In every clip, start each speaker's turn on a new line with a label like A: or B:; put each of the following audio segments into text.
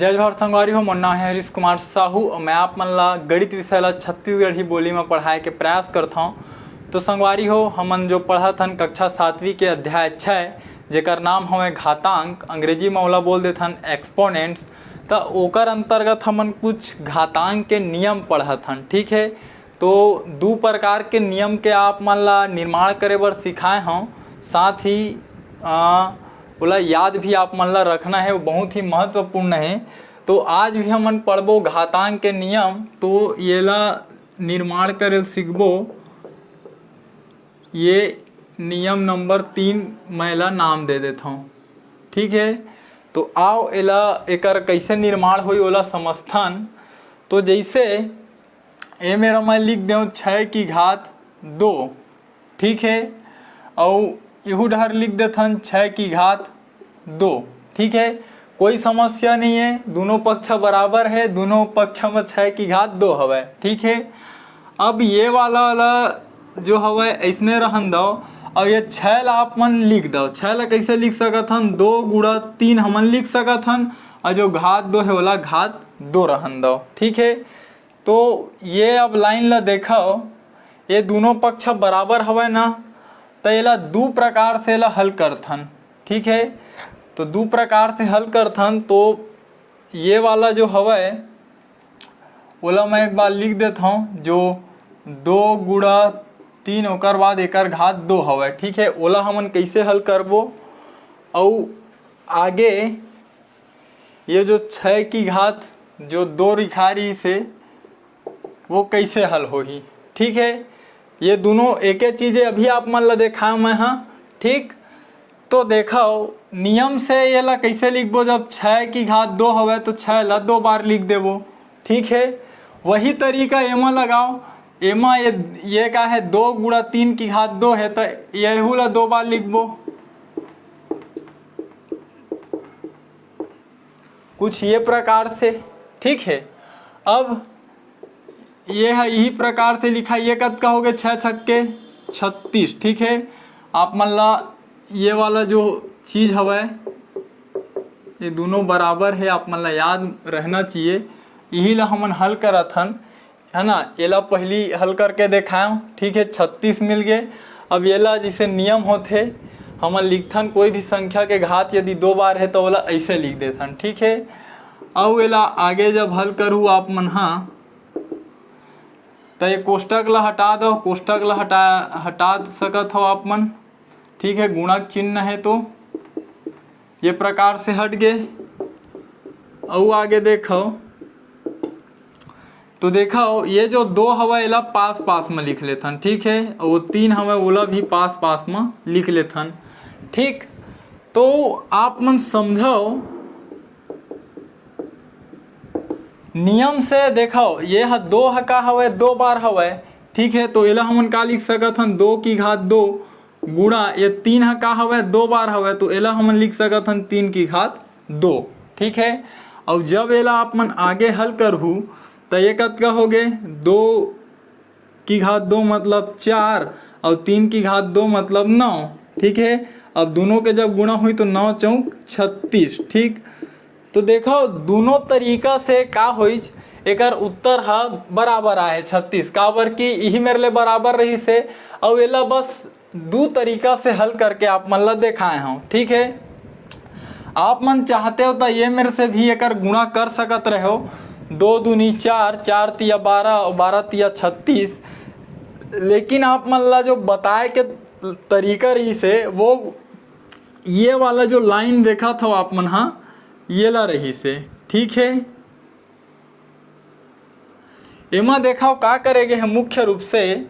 A: जय जोहार संगवारी हो। मोर नाम है हरीश कुमार साहू और मैं आप मन ला गणित विषय ला छत्तीसगढ़ी बोली में पढ़ाए के प्रयास करता हूँ। तो संगवारी हो, हमन जो पढ़त हन कक्षा 7वीं के अध्याय 6 जेकर नाम हमें घातांक, अंग्रेजी में ओला बोल देथन एक्सपोनेंट्स। तो ओकर अंतर्गत हमन कुछ घातांक के नियम पढ़त हन। ठीक है, तो दो प्रकार के नियम के आप मन ला निर्माण करे बर सिखाए हूँ, साथ ही ओला याद भी आप मन ला रखना है, वो बहुत ही महत्वपूर्ण है। तो आज भी हमन पढ़बो घातांक के नियम, तो ये ला निर्माण करे सीखबो। ये नियम नंबर 3 मैं ला नाम दे देता हूँ। ठीक है, तो आओ एला एकर कैसे निर्माण होई ओला समझथन। तो जैसे ये मेरा मैं लिख दूँ 6 की घात 2। ठीक है, और यहू डहर लिख देथन 6 की घात 2। ठीक है, कोई समस्या नहीं है, दोनों पक्ष बराबर है, दोनों पक्ष में 6 की घात 2 हवे। ठीक है, अब ये वाला जो हवे ऐसने रहन दो, और ये 6 ला आप मन लिख दो। 6 ला कैसे लिख सकत हन, 2 गुणा 3 हमन लिख सकत हन, और जो घात 2 है वाला घात 2 रहन दो। ठीक है, तो ये अब लाइन ला देखो, ये दोनों पक्ष बराबर हवे ना, तो एला दो प्रकार से ला हल करथन। ठीक है, तो दो प्रकार से हल करथन। तो ये वाला जो हवे ओला मैं एक बार लिख देता हूँ, जो 2 गुणा 3 ओकर बाद एकर घात 2 हवे। ठीक है, ओला हमन कैसे हल करबो, और आगे ये जो 6 की घात जो 2 लिखा रही से वो कैसे हल होही। ठीक है, ये दोनों एक ही चीज़ें अभी आप मन ला देखा मैं। हाँ, ठीक, तो देखो नियम से ये ला कैसे लिखबो, जब 6 की घात 2 हवे तो 6 ला 2 बार लिख देबो। ठीक है, वही तरीका एमा लगाओ। एमा ये का है 2 गुणा 3 की घात 2 है, तो यहू ला 2 बार लिखबो। कुछ ये प्रकार से। ठीक है, अब ये है यही प्रकार से लिखा, ये कद का हो गए 6 छक्के 36। ठीक है, आप मन ला ये वाला जो चीज़ हवे ये दोनों बराबर है, आप मन ला याद रहना चाहिए। यही ला हमन हल करत हन, है ना। ये ला पहली हल करके दिखाएं। ठीक है, 36 मिल गए। अब ये ला जैसे नियम होते हमन लिखथन, कोई भी संख्या के घात यदि 2 बार है तो वाला ऐसे लिख देथन। ठीक है, अब ये ला आगे जब हल करूँ आप मन, हाँ, तो ये कोष्टक ला हटा दो, कोष्टक ला हटा सकत हो आप मन। ठीक है, गुणक चिन्ह है तो ये प्रकार से हट गए। और आगे देखो, तो देखो ये जो 2 हवा एला पास पास में लिख लेथन। ठीक है, और वो 3 हवा ओला भी पास पास में लिख लेथन। ठीक, तो आप मन समझो नियम से। देखो ये 2 का हवे 2 बार हवे। ठीक है, तो एला हमन का लिख सकत हन 2 की घात 2 गुणा ये 3 का हवे 2 बार हवे, तो एला हमन लिख सकत हन 3 की घात 2। ठीक है, और जब एला आप मन आगे हल करहू तो ये कद का हो गए 2 की घात 2 मतलब 4, और 3 की घात 2 मतलब 9। ठीक है, अब दोनों के जब गुणा हुई तो 9 चौक 36। ठीक, तो देखो दोनों तरीका से का होई, एकर उत्तर हा बराबर आए 36। काबर की यही मेरे लिए बराबर रही से, और एला बस 2 तरीका से हल करके आप मन ला दिखाए हूँ। ठीक है, आप मन चाहते हो तो ये मेरे से भी एकर गुणा कर सकत रहे हो। 2 दूनी 4, 4 तिया 12 और 12 तिया 36। लेकिन आप मन ला जो बताए के तरीका रही से, वो ये वाला जो लाइन देखा था आप मन, हाँ, ये ला रही से। ठीक है, एमा देखो का करेंगे है, मुख्य रूप से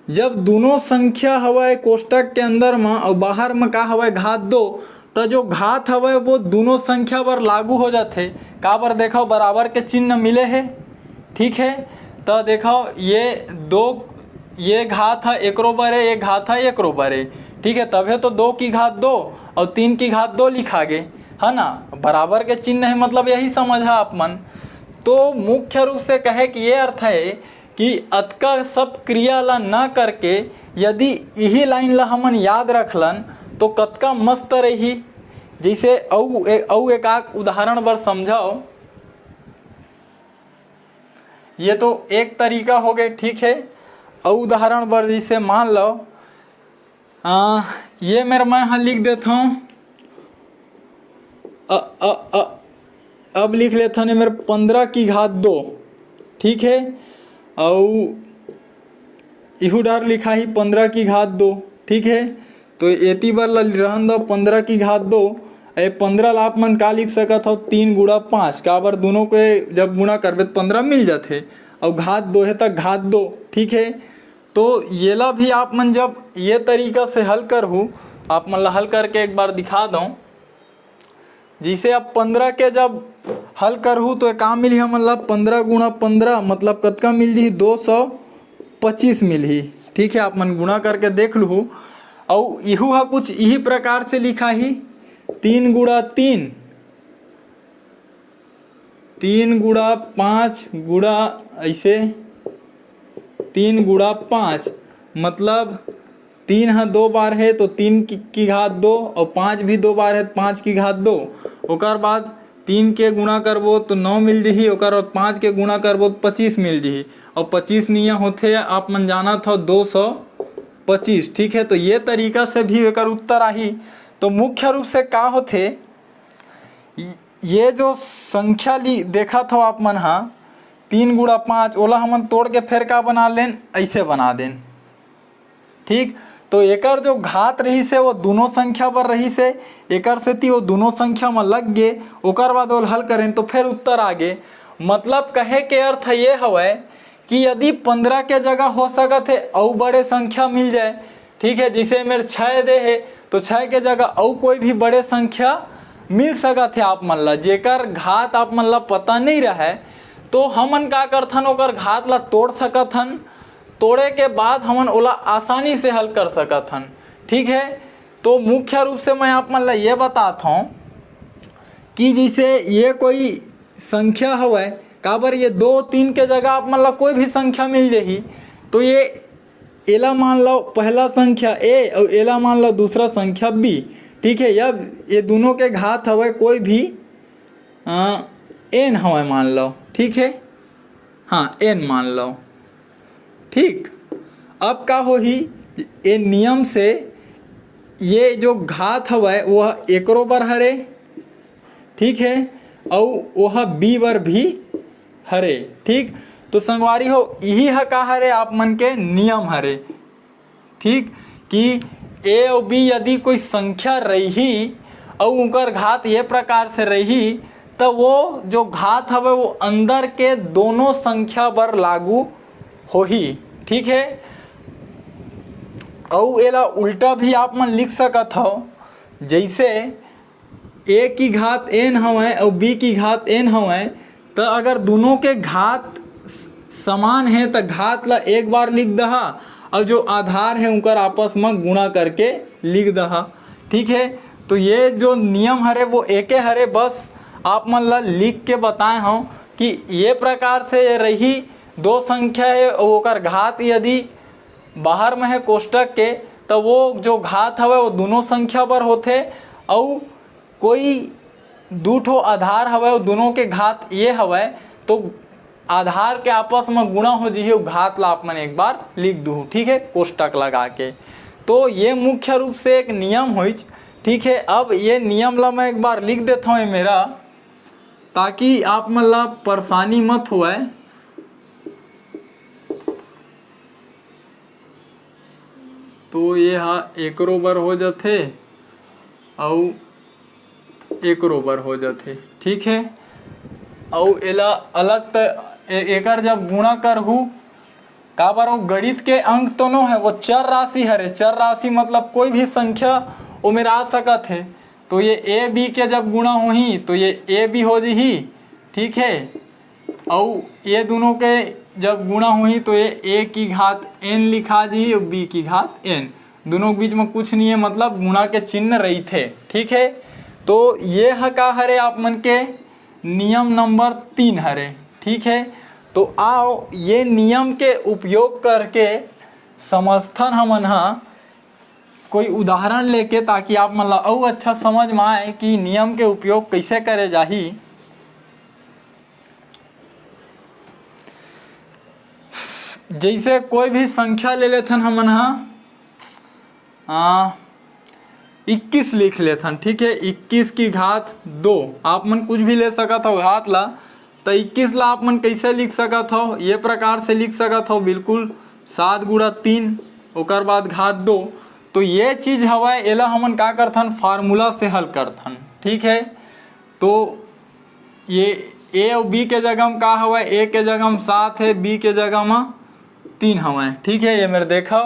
A: जब दोनों संख्या हवे कोष्टक के अंदर में और बाहर में का हवे घात 2, तो जो घात हवे वो दोनों संख्या पर लागू हो जाते। का बर देखो बराबर के चिन्ह मिले है। ठीक है, तो देखो ये घात है एक रोबर है, एक घात है एक रोबर है। ठीक है, तब तो 2 की घात 2 और 3 की घात 2 लिखा गए, है ना। बराबर के चिन्ह है, मतलब यही समझा आप मन। तो मुख्य रूप से कहे कि ये अर्थ है कि अतका सब क्रिया ला ना करके यदि यही लाइन ला हमन याद रखलन तो कतका मस्त रही। जैसे एक उदाहरण बर समझाओ, ये तो एक तरीका हो गए, ठीक है। और उदाहरण बर जैसे मान लो ये मेरा मैं यहाँ लिख देता हूँ, अब लिख लेता हूँ मेरे 15 की घात 2, ठीक है। और इहू डर लिखा ही 15 की घात 2, ठीक है। तो एती बार रहन दो 15 की घात 2, 15 ला आप मन का लिख सकत हो 3 गुणा 5, का बार दोनों के जब गुणा करबे तो 15 मिल जाते। और घात 2 है तक घात 2, ठीक है। तो ये ला भी आप मन जब ये तरीका से हल करहूँ, आप मन ला हल करके एक बार दिखा दूँ। जिसे अब 15 के जब हल करहूँ तो का मिली हमन ला 15 गुणा 15 मतलब कतका मिल जी 225 मिली, ठीक है। आप मन गुणा करके देख लूँ। और इहू है कुछ यही प्रकार से लिखा ही 3 गुणा 3, 3 गुणा 5 गुणा ऐसे 3 गुणा 5 मतलब 3 है 2 बार है तो 3 की घात 2 और 5 भी 2 बार है 5 की घात 2। ओकर बाद 3 के गुणा करबो तो 9 मिल जही, ओकर बाद 5 के गुणा करबो तो 25 मिल जही। और 25 निया होते आप मन जाना था 225, ठीक है। तो ये तरीका से भी एक उत्तर आही। तो मुख्य रूप से का होते, ये जो संख्या ली देखा था आप मन हाँ 3 गुणा 5 ओला हमन तोड़ के फिर का बना लेन, ऐसे बना देन, ठीक। तो एकर जो घात रही से वो दोनों संख्या पर रही से, एकर से थी वो दोनों संख्या में लग गए, ओकर बाद वो हल करें तो फिर उत्तर आ गए। मतलब कहे के अर्थ ये हवे कि यदि 15 के जगह हो सकत है और बड़े संख्या मिल जाए, ठीक है। जैसे मेरे 6 दे है तो 6 के जगह और कोई भी बड़े संख्या मिल सकत है आप मन ला, जेकर घात आप मन ला पता नहीं रहे तो हमन का करथन ओकर घात ला तोड़ सकथन। तोड़े के बाद हमन ओला आसानी से हल कर सकथन, ठीक है। तो मुख्य रूप से मैं आप मन ला ये बताता हूँ कि जैसे ये कोई संख्या हवे, काबर ये 2 3 के जगह आप मन ला कोई भी संख्या मिल जाही। तो ये एला मान लो पहला संख्या ए और एला मान लो दूसरा संख्या बी, ठीक है। जब ये दोनों के घात हवे कोई भी एन हवे मान लो, ठीक है, हाँ एन मान लो, ठीक। अब का हो ही ये नियम से ये जो घात हवे वह एकरो बर हरे, ठीक है, और वह बी बर भी हरे, ठीक। तो संगवारी हो यही है का हरे आप मन के नियम हरे, ठीक। कि ए और बी यदि कोई संख्या रही और उनकर घात ये प्रकार से रही तो वो जो घात हवे वो अंदर के दोनों संख्या बर लागू हो ही, ठीक है। और एला उल्टा भी आप मन लिख सकत हो, जैसे ए की घात एन हवे और बी की घात एन हवे तो अगर दोनों के घात समान है तो घात ला एक बार लिख दहा और जो आधार है उनकर आपस में गुणा करके लिख दहा, ठीक है। तो ये जो नियम हरे वो एके हरे, बस आप मन ला लिख के बताए हूँ कि ये प्रकार से रही 2 संख्या है और ओकर घात यदि बाहर में है कोष्टक के तो वो जो घात हवे वो दोनों संख्या पर होते और कोई 2 ठो आधार हवे और दोनों के घात ये हवे तो आधार के आपस में गुणा हो जी घात ला आप मन एक बार लिख दूँ, ठीक है, कोष्टक लगा के। तो ये मुख्य रूप से एक नियम हो, ठीक है। अब ये नियम ला मैं एक बार लिख देता हूँ मेरा, ताकि आप मन ला परेशानी मत हुए। तो ये हाँ एकरो बर हो जाते और एकरो बर हो जाते, ठीक है। और एला अलग एकर जब गुणा करहूँ का बार वो गणित के अंक तो नो है, वो चर राशि हरे। चर राशि मतलब कोई भी संख्या वो मेरा आ सकत है। तो ये ए बी के जब गुणा होही तो ये ए बी हो जी, ठीक है। और ये दोनों के जब गुणा हुई तो ये ए की घात एन लिखा जी और बी की घात एन, दोनों के बीच में कुछ नहीं है, मतलब गुणा के चिन्ह रही थे, ठीक है। तो ये है का हरे आप मन के नियम नंबर 3 हरे, ठीक है। तो आओ ये नियम के उपयोग करके समझथन हमन हाँ कोई उदाहरण लेके, ताकि आप मन ला और अच्छा समझ में आए कि नियम के उपयोग कैसे करे जाही। जैसे कोई भी संख्या ले लेथन हमन 21 लिख लेथन, ठीक है। 21 की घात 2, आप मन कुछ भी ले सकत हो घात ला। तो 21 ला आप मन कैसे लिख सकत हो, ये प्रकार से लिख सकत हो बिल्कुल 7 गुणा 3 ओकर बाद घात 2। तो ये चीज़ हवा एला हमन का करथन, फार्मूला से हल करथन, ठीक है। तो ये ए और बी के जगह में का हवा, ए के जगह में 7 है, बी के जगह में 3 हवा, ठीक है। ये मेरे देखो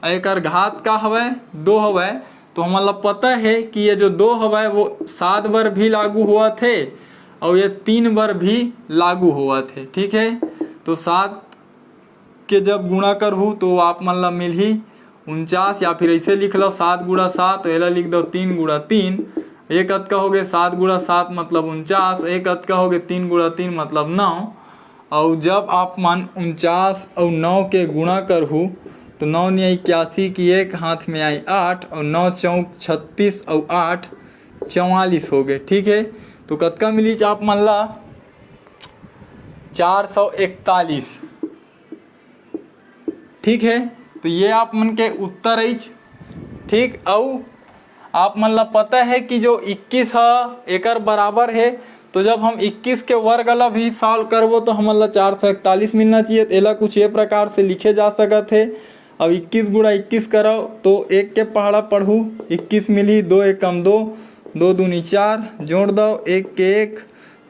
A: एक घात का हवा 2 हवा। तो हमारा पता है कि ये जो 2 हवा वो 7 बार भी लागू हुआ थे और ये 3 बार भी लागू हुआ थे, ठीक है। तो 7 के जब गुणा करहूँ तो आप मन ला मिल ही 49, या फिर ऐसे लिख लो 7 गुणा 7, तो एला लिख दो 3 गुणा 3। एक अत का हो गए 7 गुणा 7 मतलब 49, एक अत का हो गए 3 गुणा 3 मतलब 9। और जब आप मन 49 और 9 के गुणा करहूँ तो 9 ने 81 की एक हाथ में आई 8 और 9 चौक 36 और 8 44 हो गए, ठीक है। तो कतका मिली आप मन ला 441, ठीक है। तो ये आप मन के उत्तर है, ठीक। और आप मन ला पता है कि जो 21 है एकर बराबर है, तो जब हम 21 के वर्ग वाला भी सॉल्व करबो तो हमन ला 441 मिलना चाहिए। एला कुछ ये प्रकार से लिखे जा सकत है। अब 21 गुणा 21 करो तो एक के पहाड़ा पढ़ू 21 मिली, 2 एकम 2, 2 दूनी 4, जोड़ दो 1 के 1,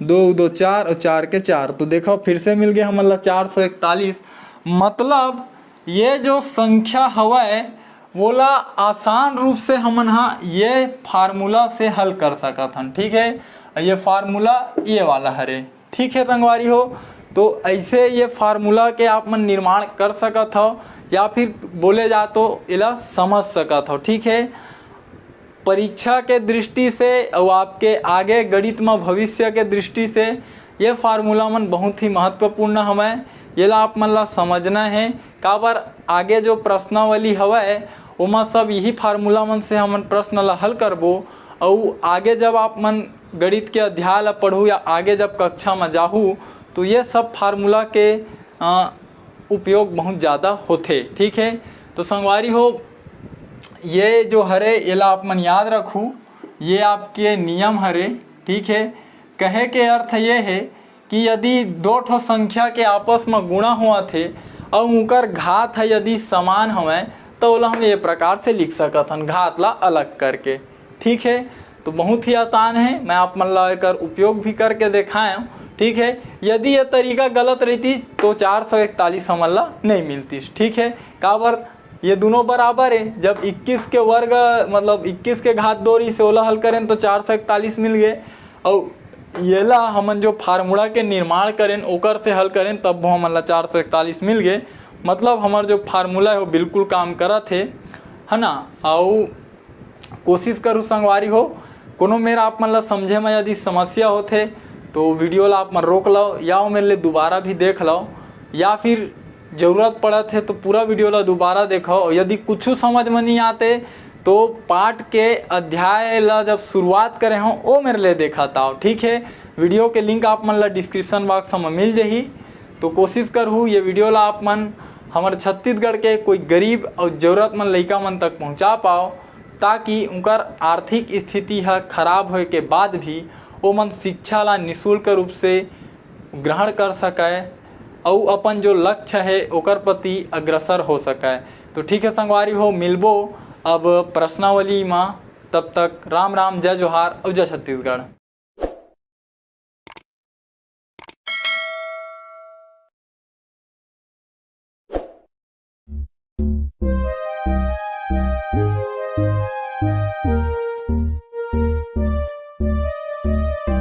A: 2 2 4 और 4 के 4। तो देखो फिर से मिल गया हमन ला 441। मतलब ये जो संख्या हवा है बोला आसान रूप से हमन ये फार्मूला से हल कर सकत हन, ठीक है। ये फार्मूला ये वाला हरे, ठीक है संगवारी हो। तो ऐसे ये फार्मूला के आप मन निर्माण कर सकत हो, या फिर बोले जा तो इला समझ सकत हो, ठीक है। परीक्षा के दृष्टि से और आपके आगे गणित में भविष्य के दृष्टि से ये फार्मूला मन बहुत ही महत्वपूर्ण हमें, ये ला आप मन ला समझना है। काबर आगे जो प्रश्नावली हवा है ओमा सब यही फार्मूला मन से हमन प्रश्न ला हल करबो। और आगे जब आप मन गणित के अध्याय ला पढ़ू या आगे जब कक्षा में जाहू तो ये सब फार्मूला के उपयोग बहुत ज़्यादा होते, ठीक है। तो संगवारी हो ये जो हरे ये ला आप मन याद रखू, ये आपके नियम हरे, ठीक है। कहे के अर्थ ये है कि यदि 2 ठो संख्या के आपस में गुणा हुआ थे और उनकर घात है यदि समान हवे तो ओला हम ये प्रकार से लिख सकत हन, घात ला अलग करके, ठीक है। तो बहुत ही आसान है, मैं आप मन ला एकर उपयोग भी करके दिखाया, ठीक है। यदि ये तरीका गलत रहती तो 441 हमन ला नहीं मिलती, ठीक है। काबर ये दोनों बराबर है। जब 21 के वर्ग मतलब 21 के घात 2 से ओला हल करें तो 441 मिल गए। और ये ला हमन जो फार्मूला के निर्माण करें ओकर से हल करें तब वो हमन ला 441 मिल गए। मतलब हमार जो फार्मूला है वो बिल्कुल काम करत है ना। और कोशिश करूँ संगवारी हो कोनो मेरा आप मन ला समझे में यदि समस्या होते तो वीडियो ला आप मन रोक लो या वो मेरे लिए दोबारा भी देख लो, या फिर ज़रूरत पड़त है तो पूरा वीडियो ला दोबारा देखो। यदि कुछ समझ में नहीं आते तो पाठ के अध्याय ला जब शुरुआत करे हों वो मेरे लिए देखा था, ठीक है। वीडियो के लिंक आप मन ला डिस्क्रिप्शन बॉक्स में मिल जाही। तो कोशिश करूँ ये वीडियो ला आप मन हमारे छत्तीसगढ़ के कोई गरीब और ज़रूरतमंद लड़का मन तक पहुँचा पाओ, ताकि उनकर आर्थिक स्थिति है खराब होए के बाद भी वो मन शिक्षा ला निःशुल्क रूप से ग्रहण कर सके और अपन जो लक्ष्य है ओकर प्रति अग्रसर हो सके। तो ठीक है संगवारी हो, मिलबो अब प्रश्नावली में। तब तक राम राम, जय जोहार और जय छत्तीसगढ़।